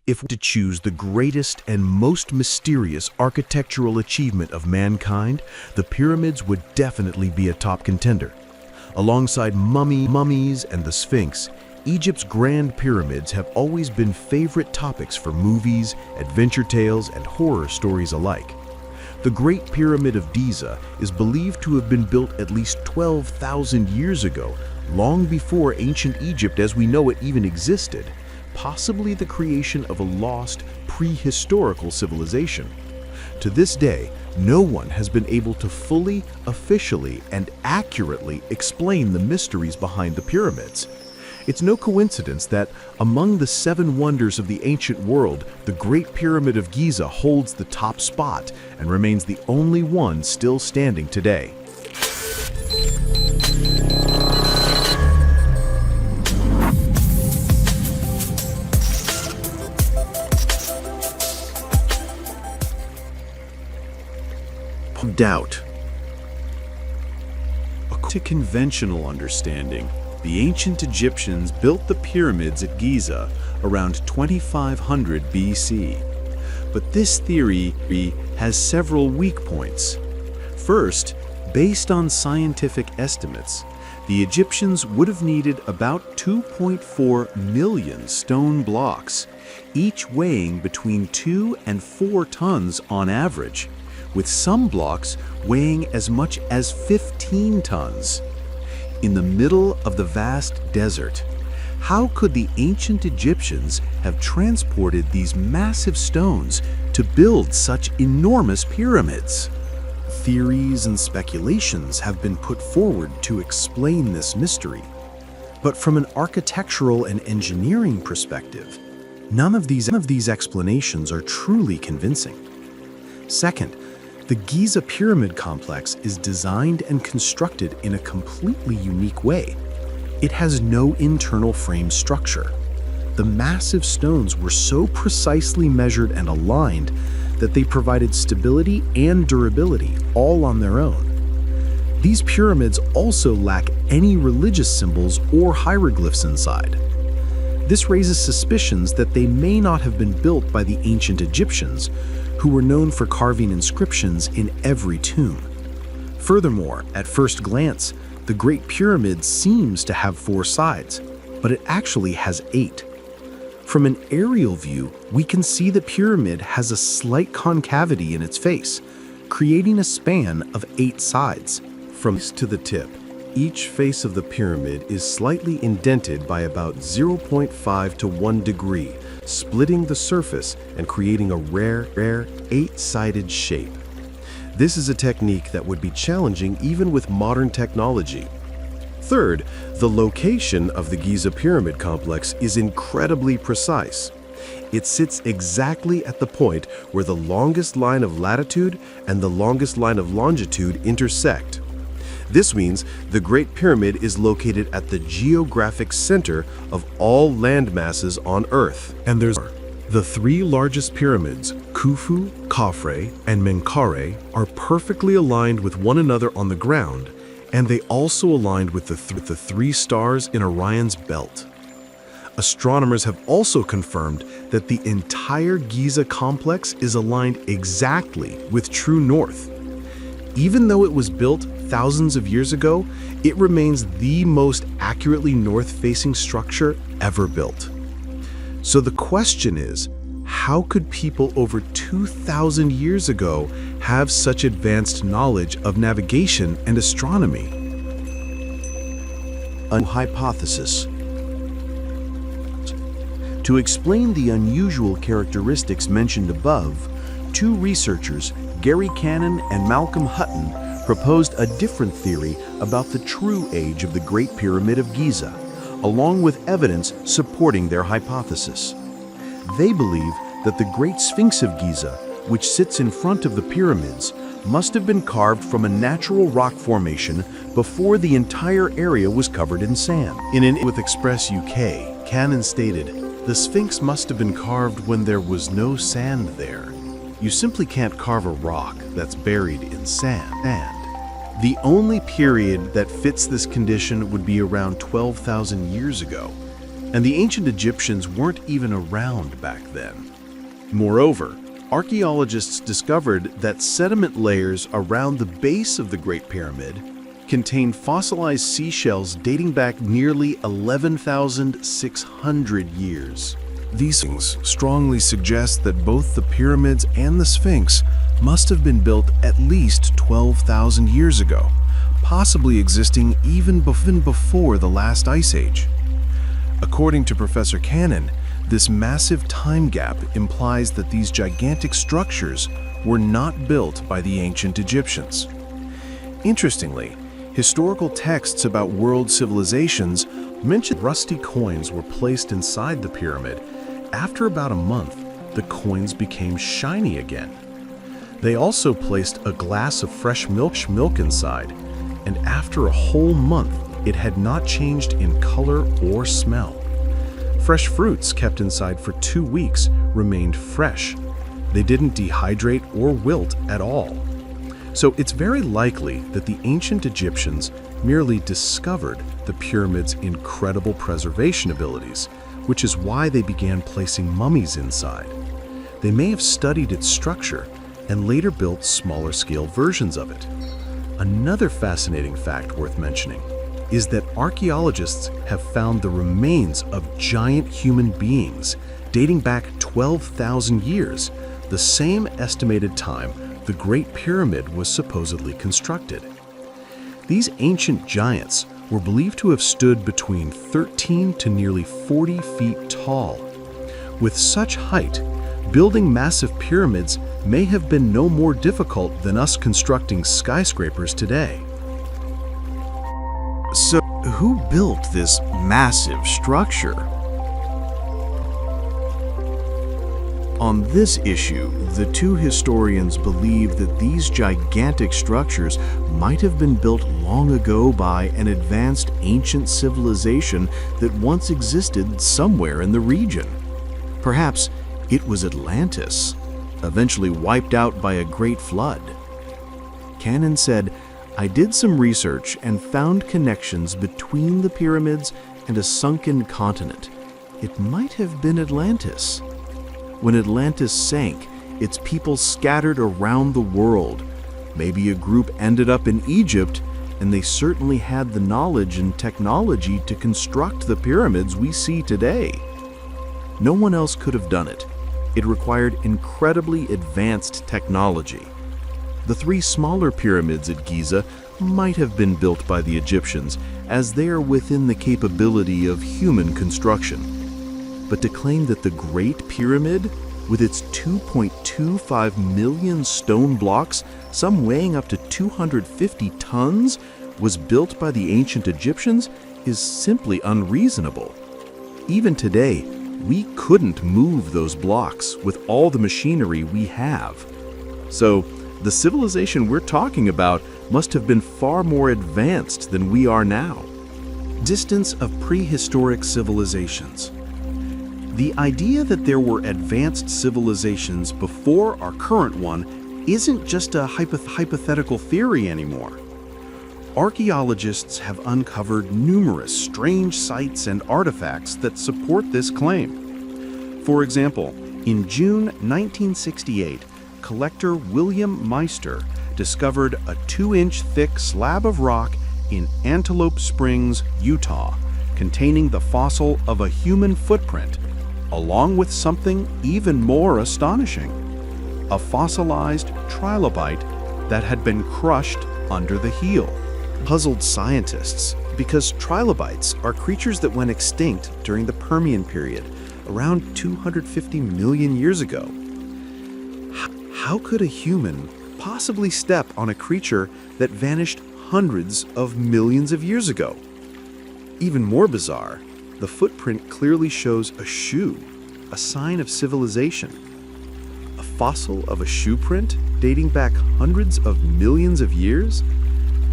If to choose the greatest and most mysterious architectural achievement of mankind, the pyramids would definitely be a top contender. Alongside mummies and the Sphinx, Egypt's grand pyramids have always been favorite topics for movies, adventure tales, and horror stories alike. The Great Pyramid of Giza is believed to have been built at least 12,000 years ago, long before ancient Egypt as we know it even existed, possibly the creation of a lost, prehistorical civilization. To this day, no one has been able to fully, officially, and accurately explain the mysteries behind the pyramids. It's no coincidence that, among the 7 wonders of the ancient world, the Great Pyramid of Giza holds the top spot and remains the only one still standing today. Doubt. According to conventional understanding, the ancient Egyptians built the pyramids at Giza around 2500 BC. But this theory has several weak points. First, based on scientific estimates, the Egyptians would have needed about 2.4 million stone blocks, each weighing between 2 and 4 tons on average, with some blocks weighing as much as 15 tons. In the middle of the vast desert, how could the ancient Egyptians have transported these massive stones to build such enormous pyramids? Theories and speculations have been put forward to explain this mystery. But from an architectural and engineering perspective, none of these explanations are truly convincing. Second, the Giza Pyramid complex is designed and constructed in a completely unique way. It has no internal frame structure. The massive stones were so precisely measured and aligned that they provided stability and durability all on their own. These pyramids also lack any religious symbols or hieroglyphs inside. This raises suspicions that they may not have been built by the ancient Egyptians, who were known for carving inscriptions in every tomb. Furthermore, at first glance, the Great Pyramid seems to have 4 sides, but it actually has 8. From an aerial view, we can see the pyramid has a slight concavity in its face, creating a span of 8 sides. From to the tip, each face of the pyramid is slightly indented by about 0.5 to 1 degree, splitting the surface and creating a rare 8-sided shape. This is a technique that would be challenging even with modern technology. Third, the location of the Giza Pyramid complex is incredibly precise. It sits exactly at the point where the longest line of latitude and the longest line of longitude intersect. This means the Great Pyramid is located at the geographic center of all land masses on Earth. And there's the 3 largest pyramids, Khufu, Khafre, and Menkaure, are perfectly aligned with one another on the ground, and they also aligned with the 3 stars in Orion's belt. Astronomers have also confirmed that the entire Giza complex is aligned exactly with true north. Even though it was built thousands of years ago, it remains the most accurately north-facing structure ever built. So the question is, how could people over 2,000 years ago have such advanced knowledge of navigation and astronomy? A hypothesis. To explain the unusual characteristics mentioned above, 2 researchers, Gary Cannon and Malcolm Hutton, proposed a different theory about the true age of the Great Pyramid of Giza, along with evidence supporting their hypothesis. They believe that the Great Sphinx of Giza, which sits in front of the pyramids, must have been carved from a natural rock formation before the entire area was covered in sand. In an interview with Express UK, Cannon stated, "The Sphinx must have been carved when there was no sand there. You simply can't carve a rock that's buried in sand. The only period that fits this condition would be around 12,000 years ago. And the ancient Egyptians weren't even around back then. Moreover, archaeologists discovered that sediment layers around the base of the Great Pyramid contain fossilized seashells dating back nearly 11,600 years. These things strongly suggest that both the pyramids and the Sphinx must have been built at least 12,000 years ago, possibly existing even before the last ice age. According to Professor Cannon, this massive time gap implies that these gigantic structures were not built by the ancient Egyptians. Interestingly, historical texts about world civilizations mention rusty coins were placed inside the pyramid. After about a month, the coins became shiny again. They also placed a glass of fresh milk inside, and after a whole month, it had not changed in color or smell. Fresh fruits kept inside for 2 weeks remained fresh. They didn't dehydrate or wilt at all. So it's very likely that the ancient Egyptians merely discovered the pyramid's incredible preservation abilities, which is why they began placing mummies inside. They may have studied its structure and later built smaller-scale versions of it. Another fascinating fact worth mentioning is that archaeologists have found the remains of giant human beings dating back 12,000 years, the same estimated time the Great Pyramid was supposedly constructed. These ancient giants were believed to have stood between 13 to nearly 40 feet tall. With such height, building massive pyramids may have been no more difficult than us constructing skyscrapers today. So, who built this massive structure? On this issue, the two historians believe that these gigantic structures might have been built long ago by an advanced ancient civilization that once existed somewhere in the region. Perhaps it was Atlantis, eventually wiped out by a great flood. Cannon said, "I did some research and found connections between the pyramids and a sunken continent. It might have been Atlantis. When Atlantis sank, its people scattered around the world. Maybe a group ended up in Egypt, and they certainly had the knowledge and technology to construct the pyramids we see today. No one else could have done it. It required incredibly advanced technology. The 3 smaller pyramids at Giza might have been built by the Egyptians, as they are within the capability of human construction. But to claim that the Great Pyramid, with its 2.25 million stone blocks, some weighing up to 250 tons, was built by the ancient Egyptians is simply unreasonable. Even today, we couldn't move those blocks with all the machinery we have. So, the civilization we're talking about must have been far more advanced than we are now. Distance of prehistoric civilizations. The idea that there were advanced civilizations before our current one isn't just a hypothetical theory anymore. Archaeologists have uncovered numerous strange sites and artifacts that support this claim. For example, in June 1968, collector William Meister discovered a 2-inch thick slab of rock in Antelope Springs, Utah, containing the fossil of a human footprint, along with something even more astonishing, a fossilized trilobite that had been crushed under the heel. Puzzled scientists because trilobites are creatures that went extinct during the Permian period, around 250 million years ago. How could a human possibly step on a creature that vanished hundreds of millions of years ago? Even more bizarre, the footprint clearly shows a shoe, a sign of civilization. A fossil of a shoe print dating back hundreds of millions of years?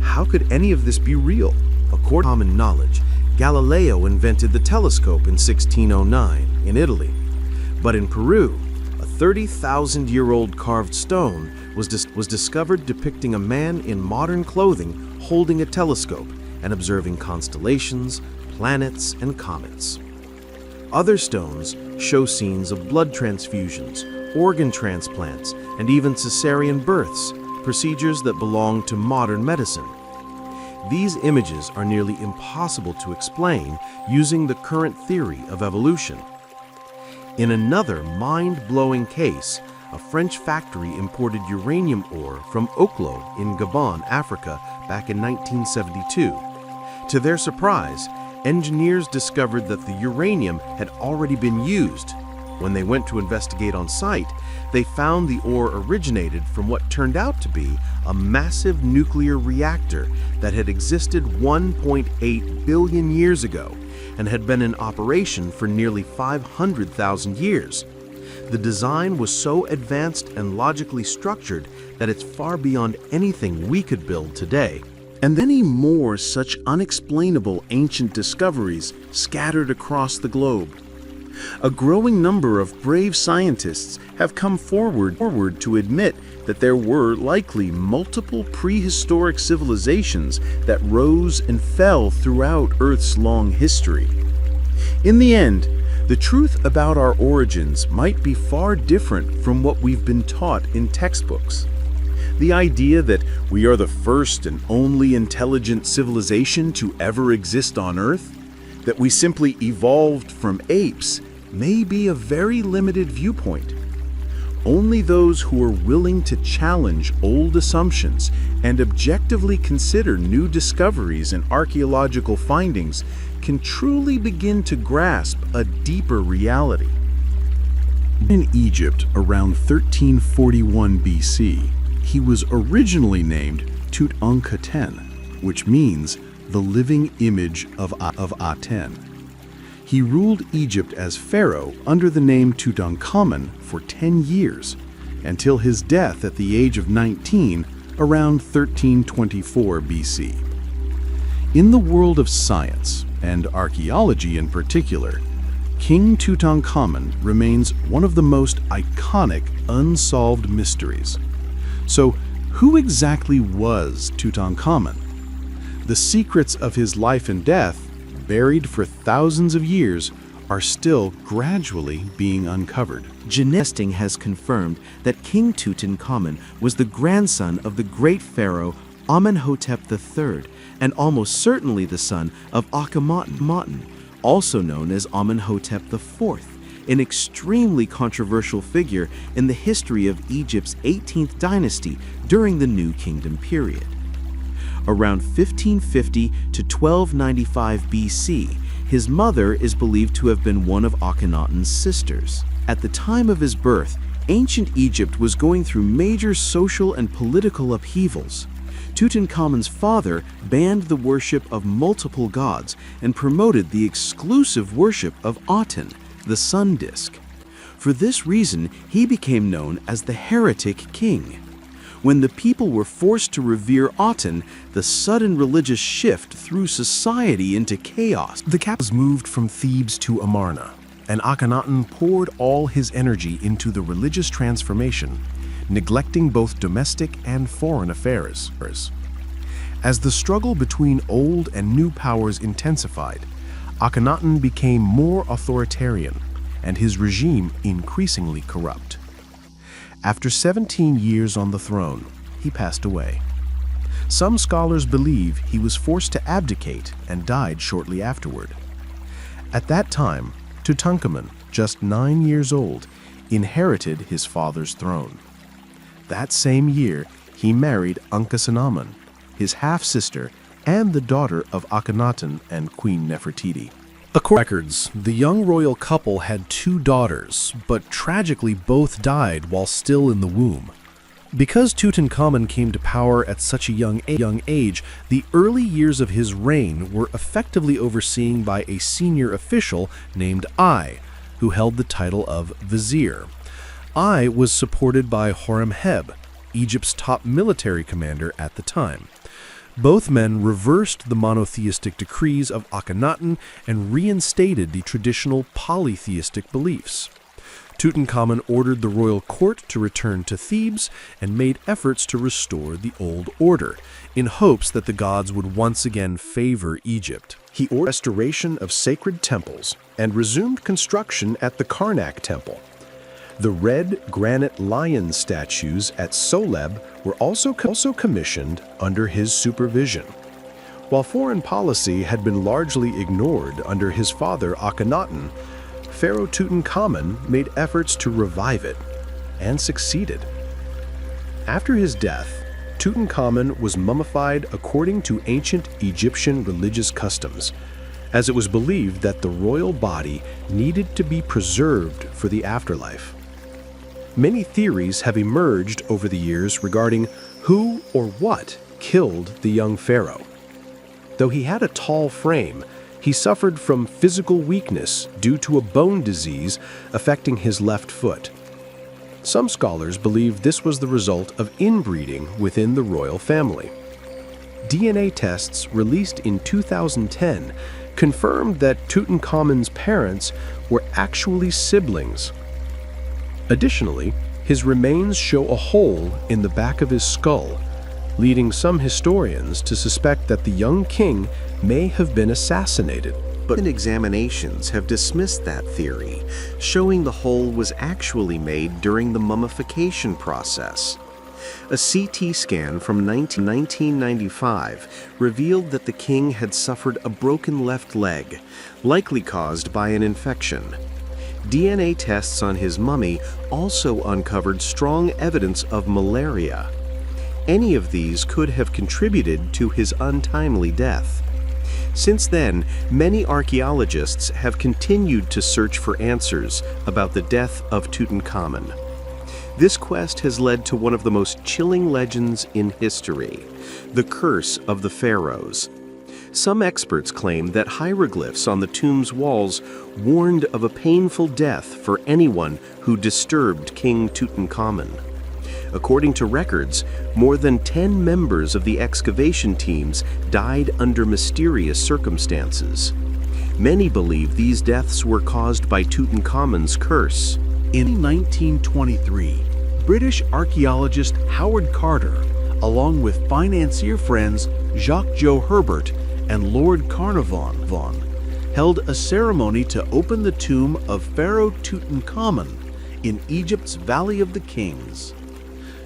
How could any of this be real? According to common knowledge, Galileo invented the telescope in 1609 in Italy. But in Peru, a 30,000-year-old carved stone was discovered depicting a man in modern clothing holding a telescope and observing constellations, planets, and comets. Other stones show scenes of blood transfusions, organ transplants, and even cesarean births, procedures that belong to modern medicine. These images are nearly impossible to explain using the current theory of evolution. In another mind-blowing case, a French factory imported uranium ore from Oklo in Gabon, Africa, back in 1972. To their surprise, engineers discovered that the uranium had already been used. When they went to investigate on site, they found the ore originated from what turned out to be a massive nuclear reactor that had existed 1.8 billion years ago and had been in operation for nearly 500,000 years. The design was so advanced and logically structured that it's far beyond anything we could build today. And many more such unexplainable ancient discoveries scattered across the globe. A growing number of brave scientists have come forward to admit that there were likely multiple prehistoric civilizations that rose and fell throughout Earth's long history. In the end, the truth about our origins might be far different from what we've been taught in textbooks. The idea that we are the first and only intelligent civilization to ever exist on Earth, that we simply evolved from apes, may be a very limited viewpoint. Only those who are willing to challenge old assumptions and objectively consider new discoveries and archaeological findings can truly begin to grasp a deeper reality. In Egypt around 1341 BC, he was originally named Tutankhaten, which means the living image of Aten. He ruled Egypt as pharaoh under the name Tutankhamun for 10 years, until his death at the age of 19 around 1324 BC. In the world of science, and archaeology in particular, King Tutankhamun remains one of the most iconic unsolved mysteries. So, who exactly was Tutankhamun? The secrets of his life and death, buried for thousands of years, are still gradually being uncovered. Genetic testing has confirmed that King Tutankhamun was the grandson of the great pharaoh Amenhotep III, and almost certainly the son of Akhenaten, also known as Amenhotep IV, an extremely controversial figure in the history of Egypt's 18th dynasty during the New Kingdom period. Around 1550 to 1295 BC, his mother is believed to have been one of Akhenaten's sisters. At the time of his birth, ancient Egypt was going through major social and political upheavals. Tutankhamun's father banned the worship of multiple gods and promoted the exclusive worship of Aten, the sun disk. For this reason, he became known as the heretic king. When the people were forced to revere Aten, the sudden religious shift threw society into chaos. The capital was moved from Thebes to Amarna, and Akhenaten poured all his energy into the religious transformation, neglecting both domestic and foreign affairs. As the struggle between old and new powers intensified, Akhenaten became more authoritarian, and his regime increasingly corrupt. After 17 years on the throne, he passed away. Some scholars believe he was forced to abdicate and died shortly afterward. At that time, Tutankhamun, just 9 years old, inherited his father's throne. That same year, he married Ankhesenamun, his half-sister and the daughter of Akhenaten and Queen Nefertiti. According to records, the young royal couple had 2 daughters, but tragically both died while still in the womb. Because Tutankhamun came to power at such a young age, the early years of his reign were effectively overseen by a senior official named Ai, who held the title of vizier. Ai was supported by Horemheb, Egypt's top military commander at the time. Both men reversed the monotheistic decrees of Akhenaten and reinstated the traditional polytheistic beliefs. Tutankhamun ordered the royal court to return to Thebes and made efforts to restore the old order, in hopes that the gods would once again favor Egypt. He ordered restoration of sacred temples and resumed construction at the Karnak temple. The red granite lion statues at Soleb were also commissioned under his supervision. While foreign policy had been largely ignored under his father Akhenaten, Pharaoh Tutankhamun made efforts to revive it, and succeeded. After his death, Tutankhamun was mummified according to ancient Egyptian religious customs, as it was believed that the royal body needed to be preserved for the afterlife. Many theories have emerged over the years regarding who or what killed the young pharaoh. Though he had a tall frame, he suffered from physical weakness due to a bone disease affecting his left foot. Some scholars believe this was the result of inbreeding within the royal family. DNA tests released in 2010 confirmed that Tutankhamun's parents were actually siblings. Additionally, his remains show a hole in the back of his skull, leading some historians to suspect that the young king may have been assassinated. But examinations have dismissed that theory, showing the hole was actually made during the mummification process. A CT scan from 1995 revealed that the king had suffered a broken left leg, likely caused by an infection. DNA tests on his mummy also uncovered strong evidence of malaria. Any of these could have contributed to his untimely death. Since then, many archaeologists have continued to search for answers about the death of Tutankhamun. This quest has led to one of the most chilling legends in history, the Curse of the Pharaohs. Some experts claim that hieroglyphs on the tomb's walls warned of a painful death for anyone who disturbed King Tutankhamun. According to records, more than 10 members of the excavation teams died under mysterious circumstances. Many believe these deaths were caused by Tutankhamun's curse. In 1923, British archaeologist Howard Carter, along with financier friends Jacques Joe Herbert and Lord Carnarvon, held a ceremony to open the tomb of Pharaoh Tutankhamun in Egypt's Valley of the Kings.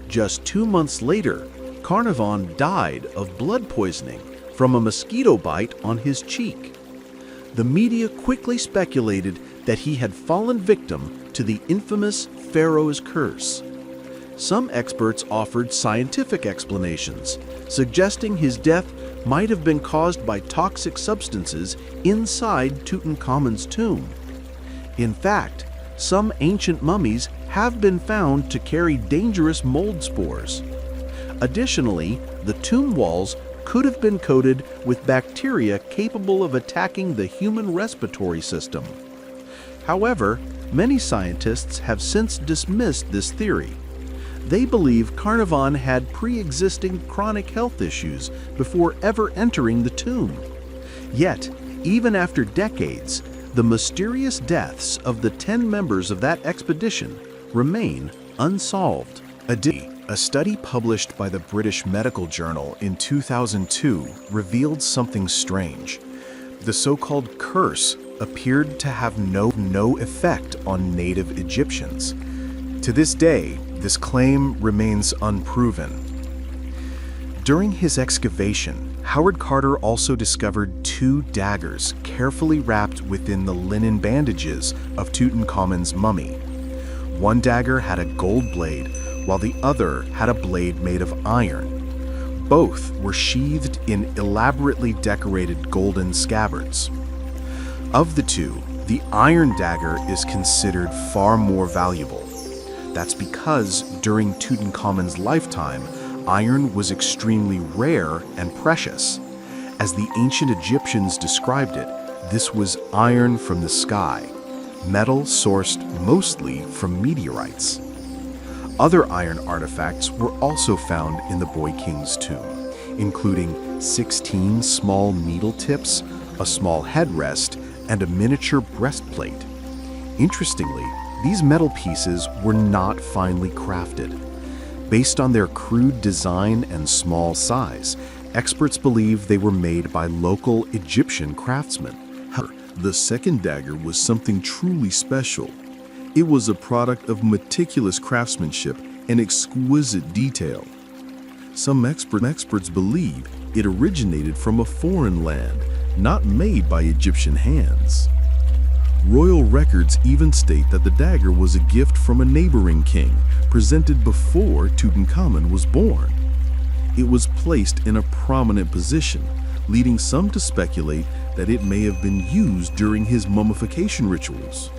Just 2 months later, Carnarvon died of blood poisoning from a mosquito bite on his cheek. The media quickly speculated that he had fallen victim to the infamous Pharaoh's curse. Some experts offered scientific explanations, suggesting his death might have been caused by toxic substances inside Tutankhamun's tomb. In fact, some ancient mummies have been found to carry dangerous mold spores. Additionally, the tomb walls could have been coated with bacteria capable of attacking the human respiratory system. However, many scientists have since dismissed this theory. They believe Carnarvon had pre-existing chronic health issues before ever entering the tomb. Yet, even after decades, the mysterious deaths of the 10 members of that expedition remain unsolved. A study published by the British Medical Journal in 2002 revealed something strange. The so-called curse appeared to have no effect on native Egyptians. To this day, this claim remains unproven. During his excavation, Howard Carter also discovered 2 daggers carefully wrapped within the linen bandages of Tutankhamun's mummy. One dagger had a gold blade, while the other had a blade made of iron. Both were sheathed in elaborately decorated golden scabbards. Of the 2, the iron dagger is considered far more valuable. That's because during Tutankhamun's lifetime, iron was extremely rare and precious. As the ancient Egyptians described it, this was iron from the sky, metal sourced mostly from meteorites. Other iron artifacts were also found in the boy king's tomb, including 16 small needle tips, a small headrest, and a miniature breastplate. Interestingly, These metal pieces were not finely crafted. Based on their crude design and small size, experts believe they were made by local Egyptian craftsmen. However, the second dagger was something truly special. It was a product of meticulous craftsmanship and exquisite detail. Some experts believe it originated from a foreign land, not made by Egyptian hands. Royal records even state that the dagger was a gift from a neighboring king, presented before Tutankhamun was born. It was placed in a prominent position, leading some to speculate that it may have been used during his mummification rituals.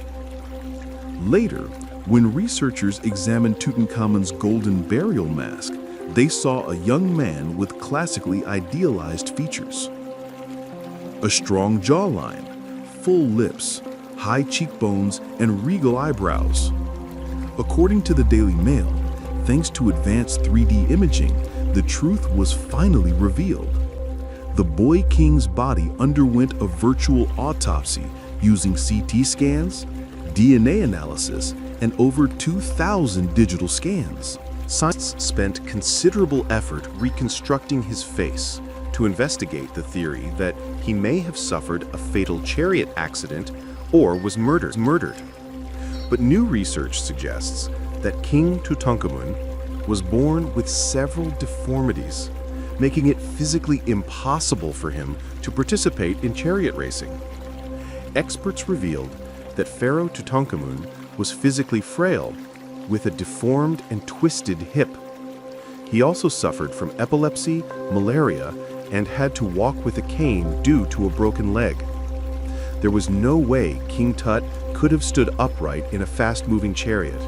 Later, when researchers examined Tutankhamun's golden burial mask, they saw a young man with classically idealized features. A strong jawline, full lips, high cheekbones, and regal eyebrows. According to the Daily Mail, thanks to advanced 3D imaging, the truth was finally revealed. The boy king's body underwent a virtual autopsy using CT scans, DNA analysis, and over 2,000 digital scans. Scientists spent considerable effort reconstructing his face to investigate the theory that he may have suffered a fatal chariot accident or was murdered. But new research suggests that King Tutankhamun was born with several deformities, making it physically impossible for him to participate in chariot racing. Experts revealed that Pharaoh Tutankhamun was physically frail, with a deformed and twisted hip. He also suffered from epilepsy, malaria, and had to walk with a cane due to a broken leg. There was no way King Tut could have stood upright in a fast-moving chariot.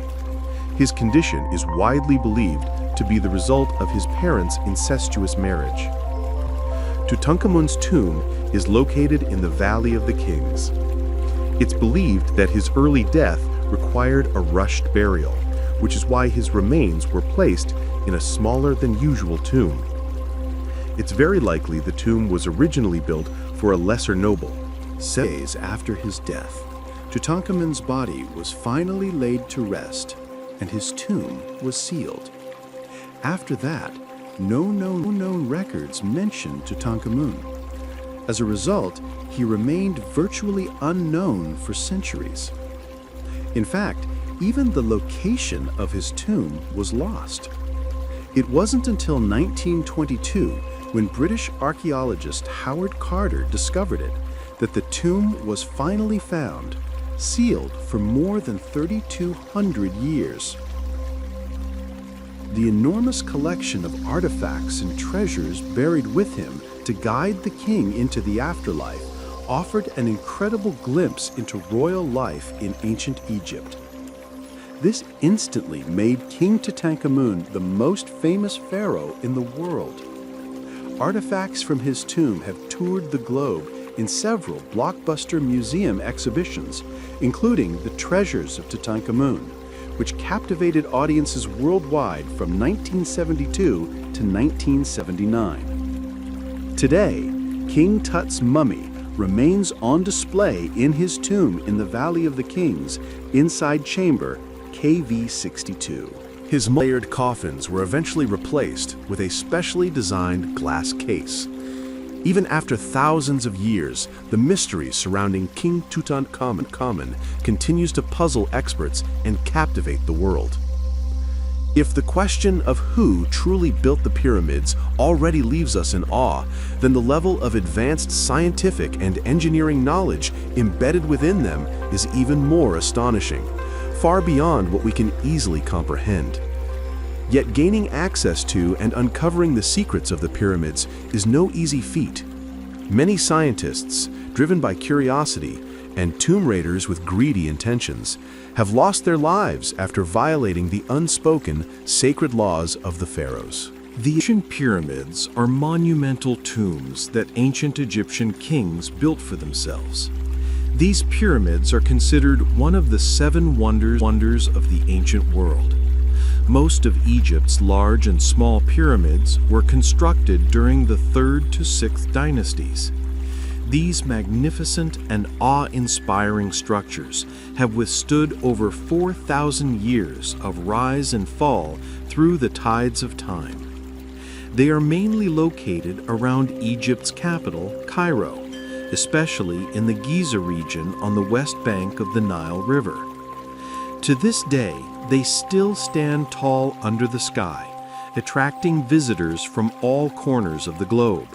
His condition is widely believed to be the result of his parents' incestuous marriage. Tutankhamun's tomb is located in the Valley of the Kings. It's believed that his early death required a rushed burial, which is why his remains were placed in a smaller than usual tomb. It's very likely the tomb was originally built for a lesser noble. 7 days after his death, Tutankhamun's body was finally laid to rest, and his tomb was sealed. After that, no known records mentioned Tutankhamun. As a result, he remained virtually unknown for centuries. In fact, even the location of his tomb was lost. It wasn't until 1922, when British archaeologist Howard Carter discovered it, that the tomb was finally found, sealed for more than 3,200 years. The enormous collection of artifacts and treasures buried with him to guide the king into the afterlife offered an incredible glimpse into royal life in ancient Egypt. This instantly made King Tutankhamun the most famous pharaoh in the world. Artifacts from his tomb have toured the globe in several blockbuster museum exhibitions, including the Treasures of Tutankhamun, which captivated audiences worldwide from 1972 to 1979. Today, King Tut's mummy remains on display in his tomb in the Valley of the Kings, inside chamber KV62. His layered coffins were eventually replaced with a specially designed glass case. Even after thousands of years, the mystery surrounding King Tutankhamun continues to puzzle experts and captivate the world. If the question of who truly built the pyramids already leaves us in awe, then the level of advanced scientific and engineering knowledge embedded within them is even more astonishing, far beyond what we can easily comprehend. Yet gaining access to and uncovering the secrets of the pyramids is no easy feat. Many scientists, driven by curiosity, and tomb raiders with greedy intentions, have lost their lives after violating the unspoken sacred laws of the pharaohs. The ancient pyramids are monumental tombs that ancient Egyptian kings built for themselves. These pyramids are considered one of the 7 wonders of the ancient world. Most of Egypt's large and small pyramids were constructed during the 3rd to 6th dynasties. These magnificent and awe-inspiring structures have withstood over 4,000 years of rise and fall through the tides of time. They are mainly located around Egypt's capital, Cairo, especially in the Giza region on the west bank of the Nile River. To this day, they still stand tall under the sky, attracting visitors from all corners of the globe.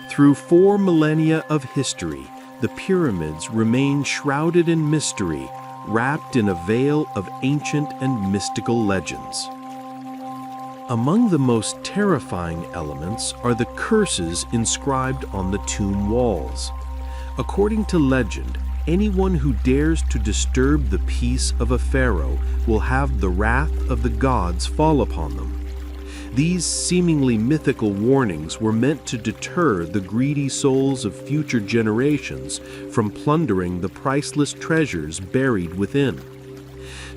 Through 4 millennia of history, the pyramids remain shrouded in mystery, wrapped in a veil of ancient and mystical legends. Among the most terrifying elements are the curses inscribed on the tomb walls. According to legend, anyone who dares to disturb the peace of a pharaoh will have the wrath of the gods fall upon them. These seemingly mythical warnings were meant to deter the greedy souls of future generations from plundering the priceless treasures buried within.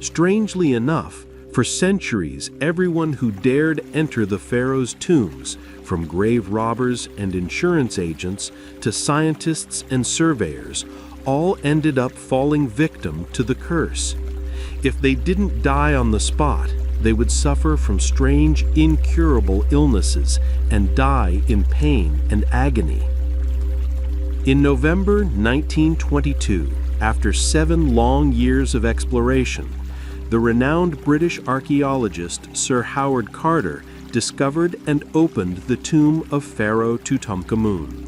Strangely enough, for centuries, everyone who dared enter the pharaoh's tombs, from grave robbers and insurance agents to scientists and surveyors, all ended up falling victim to the curse. If they didn't die on the spot, they would suffer from strange, incurable illnesses and die in pain and agony. In November 1922, after 7 long years of exploration, the renowned British archaeologist Sir Howard Carter discovered and opened the tomb of Pharaoh Tutankhamun.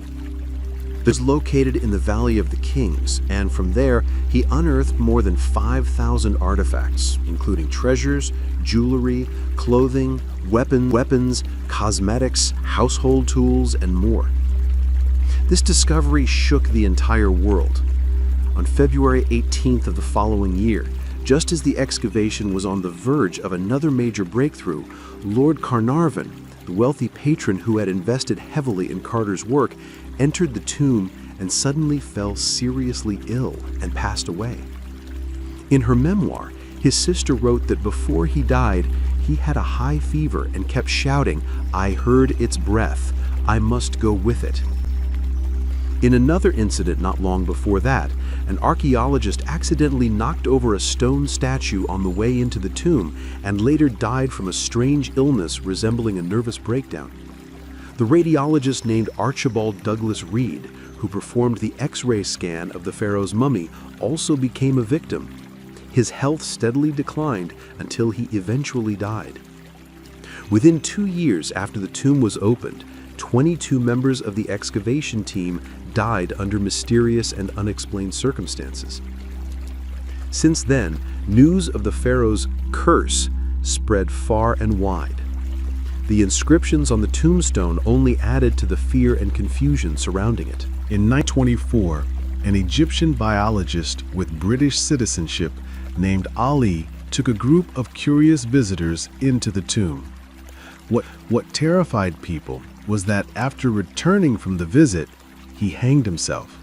It was located in the Valley of the Kings, and from there he unearthed more than 5,000 artifacts, including treasures, jewelry, clothing, weapons, cosmetics, household tools, and more. This discovery shook the entire world. On February 18th of the following year, just as the excavation was on the verge of another major breakthrough, Lord Carnarvon, the wealthy patron who had invested heavily in Carter's work, entered the tomb and suddenly fell seriously ill and passed away. In her memoir, his sister wrote that before he died, he had a high fever and kept shouting, "I heard its breath. I must go with it." In another incident not long before that, an archaeologist accidentally knocked over a stone statue on the way into the tomb and later died from a strange illness resembling a nervous breakdown. The radiologist named Archibald Douglas Reed, who performed the X-ray scan of the pharaoh's mummy, also became a victim. His health steadily declined until he eventually died. Within 2 years after the tomb was opened, 22 members of the excavation team died under mysterious and unexplained circumstances. Since then, news of the pharaoh's curse spread far and wide. The inscriptions on the tombstone only added to the fear and confusion surrounding it. In 1924, an Egyptian biologist with British citizenship named Ali took a group of curious visitors into the tomb. What terrified people was that after returning from the visit, he hanged himself.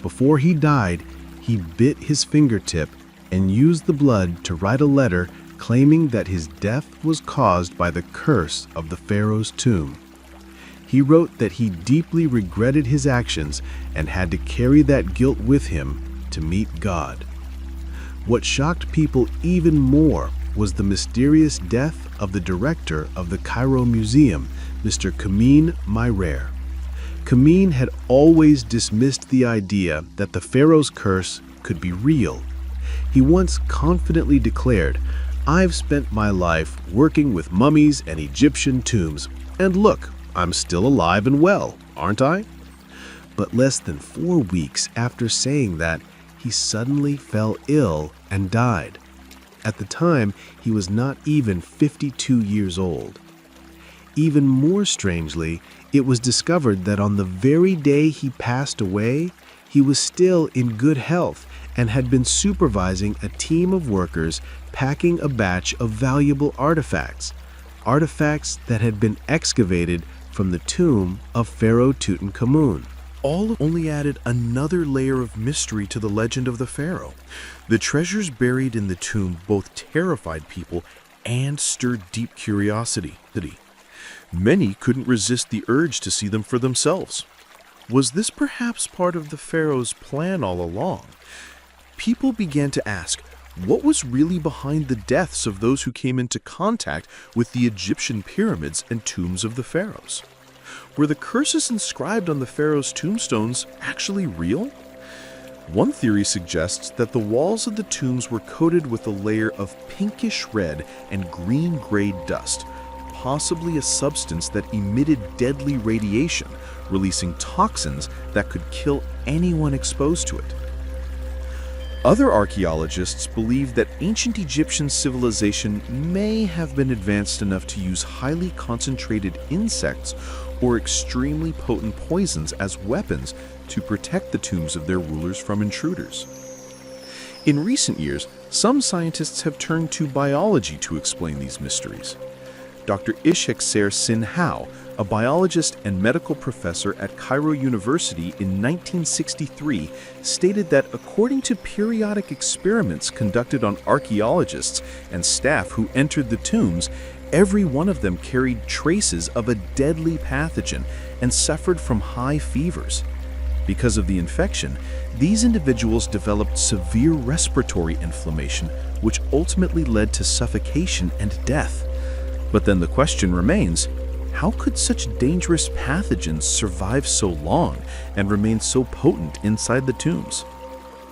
Before he died, he bit his fingertip and used the blood to write a letter claiming that his death was caused by the curse of the pharaoh's tomb. He wrote that he deeply regretted his actions and had to carry that guilt with him to meet God. What shocked people even more was the mysterious death of the director of the Cairo Museum, Mr. Kamin Myrer. Kamin had always dismissed the idea that the pharaoh's curse could be real. He once confidently declared, "I've spent my life working with mummies and Egyptian tombs, and look, I'm still alive and well, aren't I?" But less than 4 weeks after saying that, he suddenly fell ill and died. At the time, he was not even 52 years old. Even more strangely, it was discovered that on the very day he passed away, he was still in good health and had been supervising a team of workers packing a batch of valuable artifacts that had been excavated from the tomb of Pharaoh Tutankhamun. All only added another layer of mystery to the legend of the pharaoh. The treasures buried in the tomb both terrified people and stirred deep curiosity. Many couldn't resist the urge to see them for themselves. Was this perhaps part of the pharaoh's plan all along? People began to ask, what was really behind the deaths of those who came into contact with the Egyptian pyramids and tombs of the pharaohs? Were the curses inscribed on the pharaoh's tombstones actually real? One theory suggests that the walls of the tombs were coated with a layer of pinkish red and green-gray dust, possibly a substance that emitted deadly radiation, releasing toxins that could kill anyone exposed to it. Other archaeologists believe that ancient Egyptian civilization may have been advanced enough to use highly concentrated insects or extremely potent poisons as weapons to protect the tombs of their rulers from intruders. In recent years, some scientists have turned to biology to explain these mysteries. Dr. Ishekser Sinhao, a biologist and medical professor at Cairo University in 1963, stated that according to periodic experiments conducted on archaeologists and staff who entered the tombs, every one of them carried traces of a deadly pathogen and suffered from high fevers. Because of the infection, these individuals developed severe respiratory inflammation, which ultimately led to suffocation and death. But then the question remains, how could such dangerous pathogens survive so long and remain so potent inside the tombs?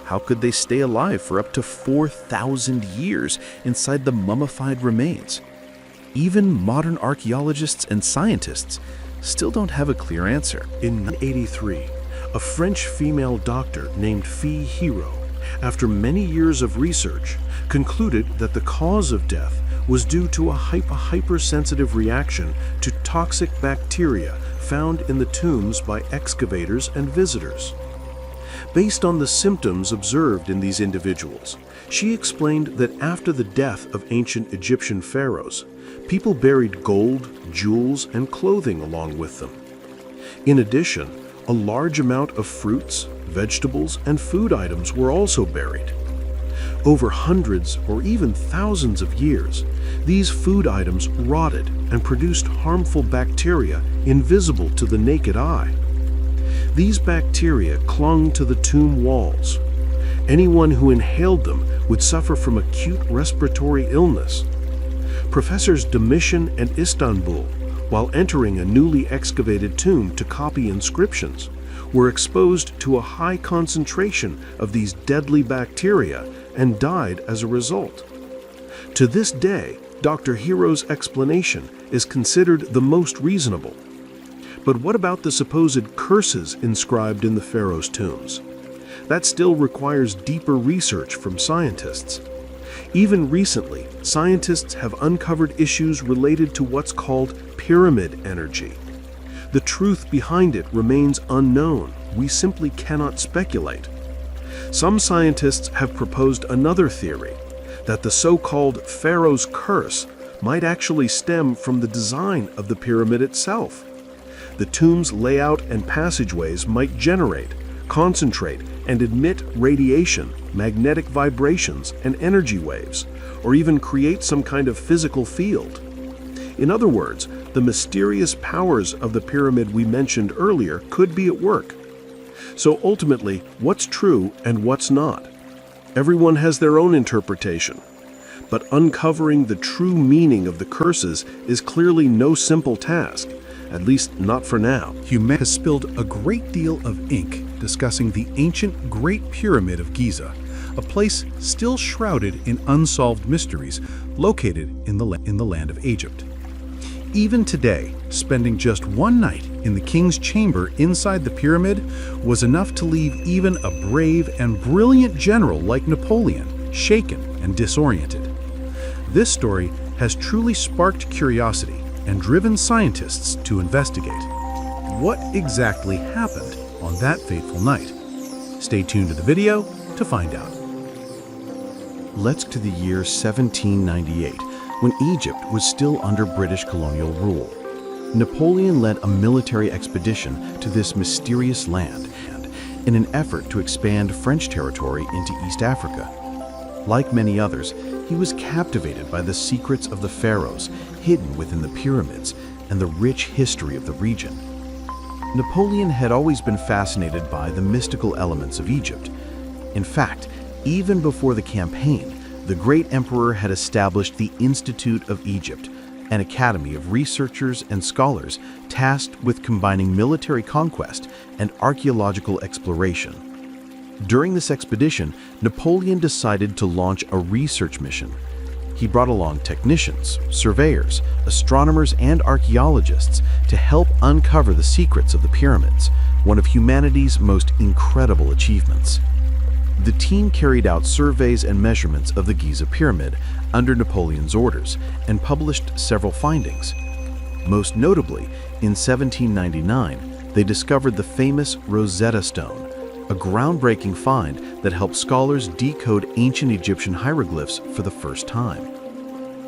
How could they stay alive for up to 4,000 years inside the mummified remains? Even modern archaeologists and scientists still don't have a clear answer. In 1983, a French female doctor named Fille Hiro, after many years of research, concluded that the cause of death was due to a hypersensitive reaction to toxic bacteria found in the tombs by excavators and visitors. Based on the symptoms observed in these individuals, she explained that after the death of ancient Egyptian pharaohs, people buried gold, jewels, and clothing along with them. In addition, a large amount of fruits, vegetables, and food items were also buried. Over hundreds or even thousands of years, these food items rotted and produced harmful bacteria invisible to the naked eye. These bacteria clung to the tomb walls. Anyone who inhaled them would suffer from acute respiratory illness. Professors Domitian and Istanbul, while entering a newly excavated tomb to copy inscriptions, were exposed to a high concentration of these deadly bacteria and died as a result. To this day, Dr. Hiro's explanation is considered the most reasonable. But what about the supposed curses inscribed in the pharaoh's tombs? That still requires deeper research from scientists. Even recently, scientists have uncovered issues related to what's called pyramid energy. The truth behind it remains unknown. We simply cannot speculate. Some scientists have proposed another theory, that the so-called Pharaoh's curse might actually stem from the design of the pyramid itself. The tomb's layout and passageways might generate, concentrate, and emit radiation, magnetic vibrations, and energy waves, or even create some kind of physical field. In other words, the mysterious powers of the pyramid we mentioned earlier could be at work. So ultimately, what's true and what's not? Everyone has their own interpretation. But uncovering the true meaning of the curses is clearly no simple task, at least not for now. Humanity has spilled a great deal of ink discussing the ancient Great Pyramid of Giza, a place still shrouded in unsolved mysteries located in the land of Egypt. Even today, spending just one night in the king's chamber inside the pyramid was enough to leave even a brave and brilliant general like Napoleon shaken and disoriented. This story has truly sparked curiosity and driven scientists to investigate. What exactly happened on that fateful night? Stay tuned to the video to find out. Let's to the year 1798, when Egypt was still under British colonial rule. Napoleon led a military expedition to this mysterious land in an effort to expand French territory into East Africa. Like many others, he was captivated by the secrets of the pharaohs hidden within the pyramids and the rich history of the region. Napoleon had always been fascinated by the mystical elements of Egypt. In fact, even before the campaign, the great emperor had established the Institute of Egypt, an academy of researchers and scholars tasked with combining military conquest and archaeological exploration. During this expedition, Napoleon decided to launch a research mission. He brought along technicians, surveyors, astronomers, and archaeologists to help uncover the secrets of the pyramids, one of humanity's most incredible achievements. The team carried out surveys and measurements of the Giza Pyramid under Napoleon's orders and published several findings. Most notably, in 1799, they discovered the famous Rosetta Stone, a groundbreaking find that helped scholars decode ancient Egyptian hieroglyphs for the first time.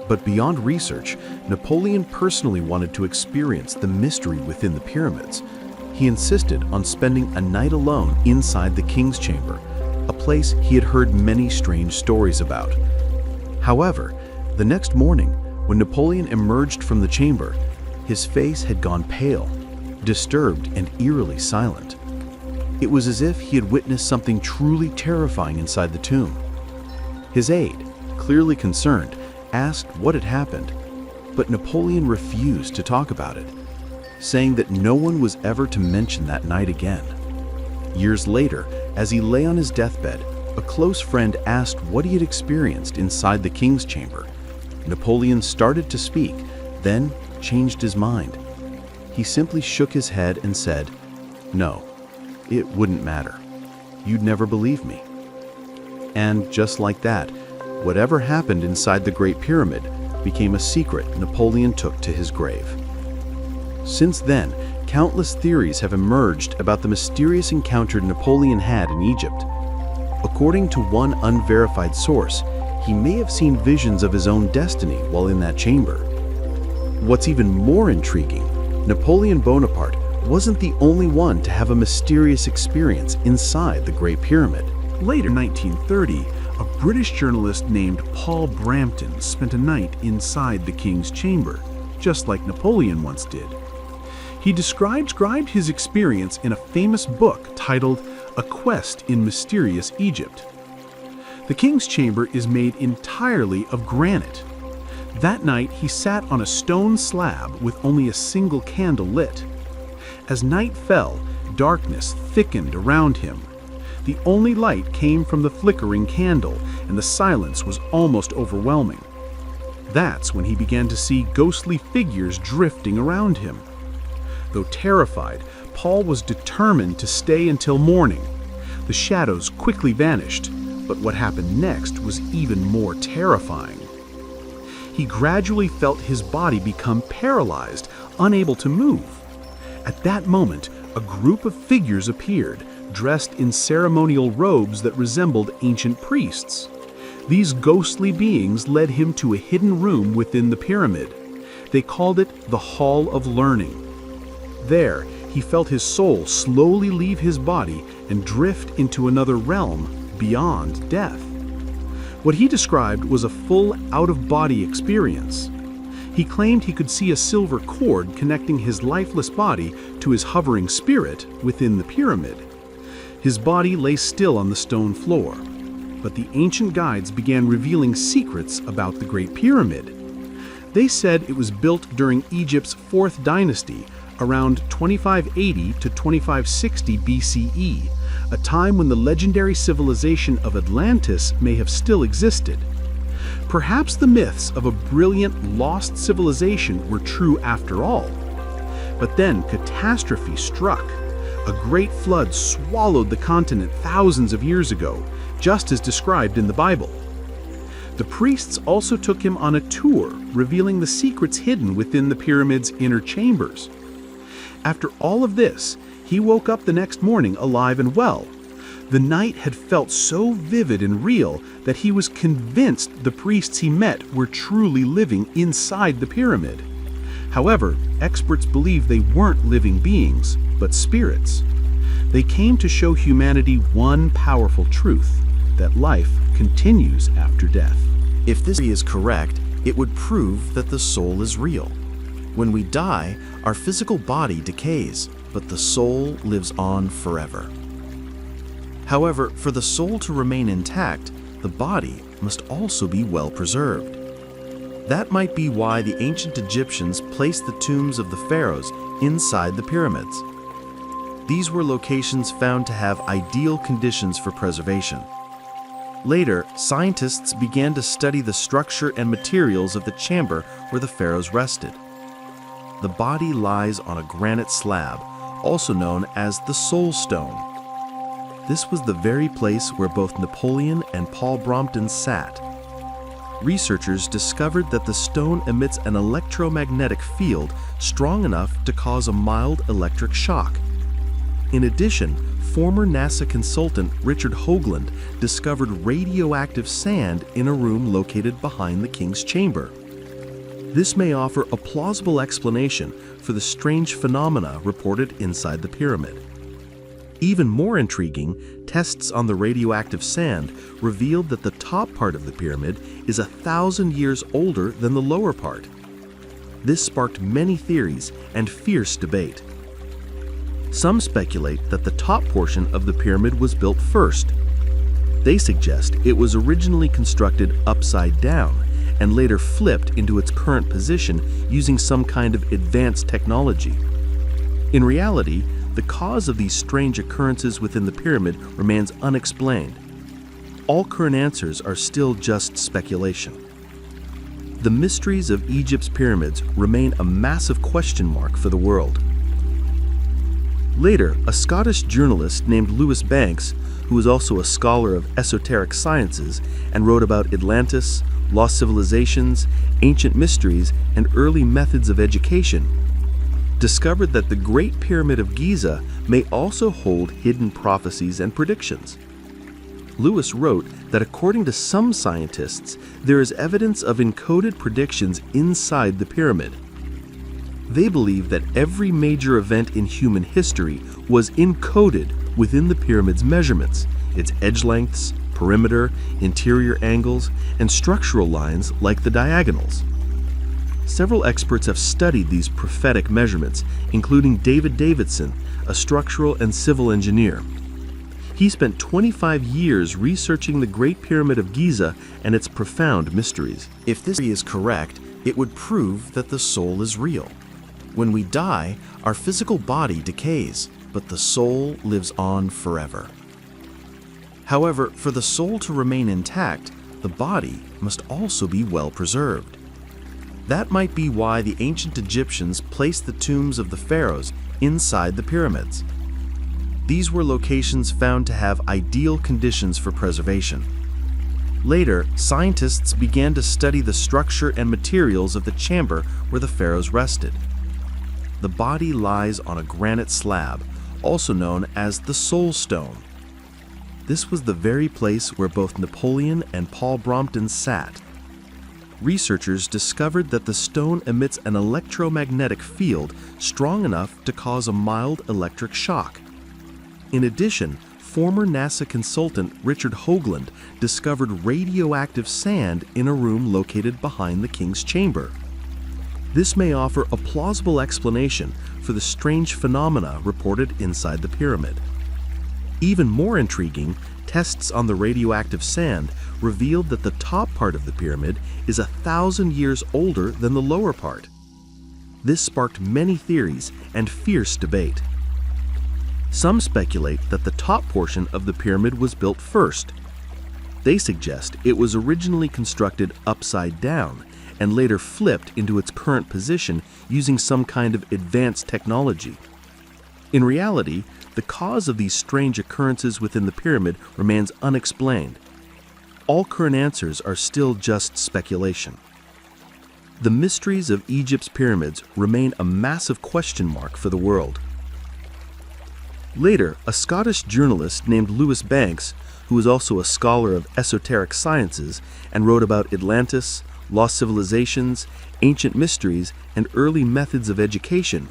But beyond research, Napoleon personally wanted to experience the mystery within the pyramids. He insisted on spending a night alone inside the king's chamber, a place he had heard many strange stories about. However, the next morning, when Napoleon emerged from the chamber, his face had gone pale, disturbed and eerily silent. It was as if he had witnessed something truly terrifying inside the tomb. His aide, clearly concerned, asked what had happened, but Napoleon refused to talk about it, saying that no one was ever to mention that night again. Years later, as he lay on his deathbed, a close friend asked what he had experienced inside the king's chamber. Napoleon started to speak, then changed his mind. He simply shook his head and said, "No, it wouldn't matter. You'd never believe me." And just like that, whatever happened inside the Great Pyramid became a secret Napoleon took to his grave. Since then, countless theories have emerged about the mysterious encounter Napoleon had in Egypt. According to one unverified source, he may have seen visions of his own destiny while in that chamber. What's even more intriguing, Napoleon Bonaparte wasn't the only one to have a mysterious experience inside the Great Pyramid. Later, in 1930, a British journalist named Paul Brampton spent a night inside the king's chamber, just like Napoleon once did. He described his experience in a famous book titled A Quest in Mysterious Egypt. The king's chamber is made entirely of granite. That night, he sat on a stone slab with only a single candle lit. As night fell, darkness thickened around him. The only light came from the flickering candle, and the silence was almost overwhelming. That's when he began to see ghostly figures drifting around him. Though terrified, Paul was determined to stay until morning. The shadows quickly vanished, but what happened next was even more terrifying. He gradually felt his body become paralyzed, unable to move. At that moment, a group of figures appeared, dressed in ceremonial robes that resembled ancient priests. These ghostly beings led him to a hidden room within the pyramid. They called it the Hall of Learning. There, he felt his soul slowly leave his body and drift into another realm beyond death. What he described was a full out-of-body experience. He claimed he could see a silver cord connecting his lifeless body to his hovering spirit within the pyramid. His body lay still on the stone floor, but the ancient guides began revealing secrets about the Great Pyramid. They said it was built during Egypt's 4th dynasty, around 2580 to 2560 BCE, a time when the legendary civilization of Atlantis may have still existed. Perhaps the myths of a brilliant lost civilization were true after all. But then catastrophe struck. A great flood swallowed the continent thousands of years ago, just as described in the Bible. The priests also took him on a tour, revealing the secrets hidden within the pyramid's inner chambers. After all of this, he woke up the next morning alive and well. The night had felt so vivid and real that he was convinced the priests he met were truly living inside the pyramid. However, experts believe they weren't living beings, but spirits. They came to show humanity one powerful truth, that life continues after death. If this theory is correct, it would prove that the soul is real. When we die, our physical body decays, but the soul lives on forever. However, for the soul to remain intact, the body must also be well preserved. That might be why the ancient Egyptians placed the tombs of the pharaohs inside the pyramids. These were locations found to have ideal conditions for preservation. Later, scientists began to study the structure and materials of the chamber where the pharaohs rested. The body lies on a granite slab, also known as the Soul Stone. This was the very place where both Napoleon and Paul Brompton sat. Researchers discovered that the stone emits an electromagnetic field strong enough to cause a mild electric shock. In addition, former NASA consultant Richard Hoagland discovered radioactive sand in a room located behind the king's chamber. This may offer a plausible explanation for the strange phenomena reported inside the pyramid. Even more intriguing, tests on the radioactive sand revealed that the top part of the pyramid is 1,000 years older than the lower part. This sparked many theories and fierce debate. Some speculate that the top portion of the pyramid was built first. They suggest it was originally constructed upside down and later flipped into its current position using some kind of advanced technology. In reality, the cause of these strange occurrences within the pyramid remains unexplained. All current answers are still just speculation. The mysteries of Egypt's pyramids remain a massive question mark for the world. Later, a Scottish journalist named Lewis Banks, who was also a scholar of esoteric sciences and wrote about Atlantis, lost civilizations, ancient mysteries, and early methods of education, discovered that the Great Pyramid of Giza may also hold hidden prophecies and predictions. Lewis wrote that according to some scientists, there is evidence of encoded predictions inside the pyramid. They believe that every major event in human history was encoded within the pyramid's measurements, its edge lengths, perimeter, interior angles, and structural lines like the diagonals. Several experts have studied these prophetic measurements, including David Davidson, a structural and civil engineer. He spent 25 years researching the Great Pyramid of Giza and its profound mysteries. If this theory is correct, it would prove that the soul is real. When we die, our physical body decays, but the soul lives on forever. However, for the soul to remain intact, the body must also be well preserved. That might be why the ancient Egyptians placed the tombs of the pharaohs inside the pyramids. These were locations found to have ideal conditions for preservation. Later, scientists began to study the structure and materials of the chamber where the pharaohs rested. The body lies on a granite slab, also known as the Soul Stone. This was the very place where both Napoleon and Paul Brompton sat. Researchers discovered that the stone emits an electromagnetic field strong enough to cause a mild electric shock. In addition, former NASA consultant Richard Hoagland discovered radioactive sand in a room located behind the king's chamber. This may offer a plausible explanation for the strange phenomena reported inside the pyramid. Even more intriguing, tests on the radioactive sand revealed that the top part of the pyramid is 1,000 years older than the lower part. This sparked many theories and fierce debate. Some speculate that the top portion of the pyramid was built first. They suggest it was originally constructed upside down and later flipped into its current position using some kind of advanced technology. In reality, the cause of these strange occurrences within the pyramid remains unexplained. All current answers are still just speculation. The mysteries of Egypt's pyramids remain a massive question mark for the world. Later, a Scottish journalist named Lewis Banks, who was also a scholar of esoteric sciences and wrote about Atlantis, lost civilizations, ancient mysteries, and early methods of education,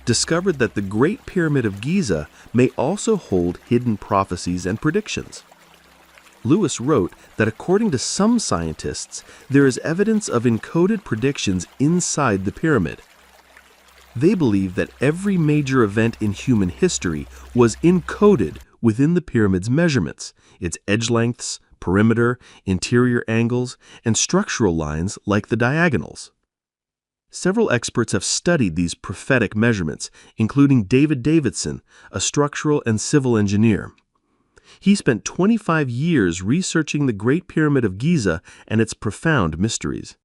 discovered that the Great Pyramid of Giza may also hold hidden prophecies and predictions. Lewis wrote that according to some scientists, there is evidence of encoded predictions inside the pyramid. They believe that every major event in human history was encoded within the pyramid's measurements, its edge lengths, perimeter, interior angles, and structural lines like the diagonals. Several experts have studied these prophetic measurements, including David Davidson, a structural and civil engineer. He spent 25 years researching the Great Pyramid of Giza and its profound mysteries.